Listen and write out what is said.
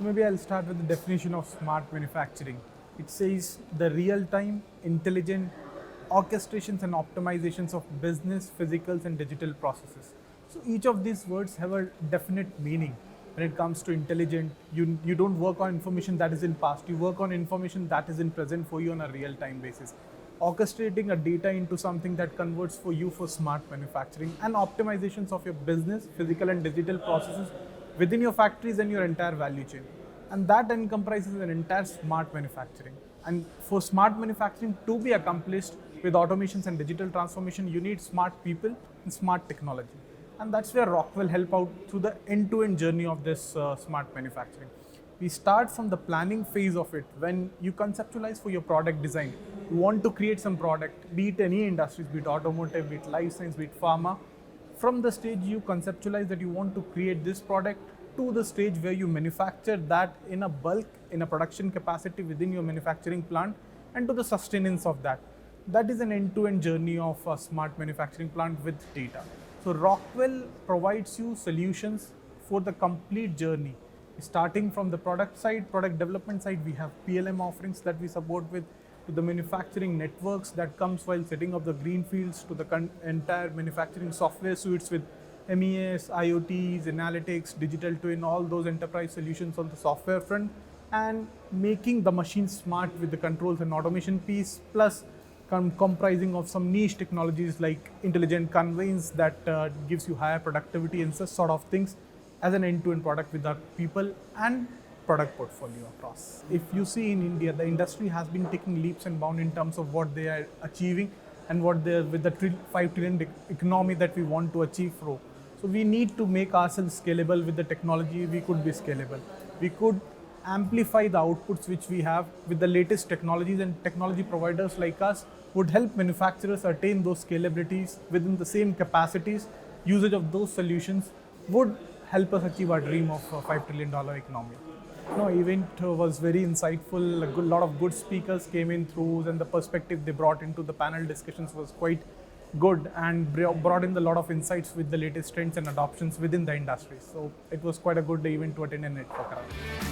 So maybe I'll start with the definition of smart manufacturing. It says the real-time, intelligent orchestrations and optimizations of business, physicals and digital processes. So each of these words have a definite meaning. When it comes to intelligent, you don't work on information that is in past, you work on information that is in present for you on a real-time basis. Orchestrating a data into something that converts for you for smart manufacturing and optimizations of your business, physical and digital processes within your factories and your entire value chain. And that then comprises an entire smart manufacturing. And for smart manufacturing to be accomplished with automations and digital transformation, you need smart people and smart technology. And that's where Rockwell help out through the end-to-end journey of this smart manufacturing. We start from the planning phase of it. When you conceptualize for your product design, you want to create some product, be it any industries, be it automotive, be it life science, be it pharma. From the stage you conceptualize that you want to create this product to the stage where you manufacture that in a bulk, in a production capacity within your manufacturing plant, and to the sustenance of that. That is an end-to-end journey of a smart manufacturing plant with data. So Rockwell provides you solutions for the complete journey. Starting from the product side, product development side, we have PLM offerings that we support with, to the manufacturing networks that comes while setting up the greenfields, to the entire manufacturing software suites with MES, IoTs, analytics, digital twin, all those enterprise solutions on the software front, and making the machine smart with the controls and automation piece, plus comprising of some niche technologies like intelligent conveyance that gives you higher productivity and such sort of things as an end-to-end product with our people and product portfolio across. If you see in India, the industry has been taking leaps and bounds in terms of what they are achieving and what they are with the 5 trillion economy that we want to achieve through. So we need to make ourselves scalable. With the technology, we could be scalable. We could amplify the outputs which we have with the latest technologies, and technology providers like us would help manufacturers attain those scalabilities within the same capacities. Usage of those solutions would help us achieve our dream of a $5 trillion economy. No, event was very insightful. A lot of good speakers came in through, and the perspective they brought into the panel discussions was quite good and brought in a lot of insights with the latest trends and adoptions within the industry. So it was quite a good event to attend and network around.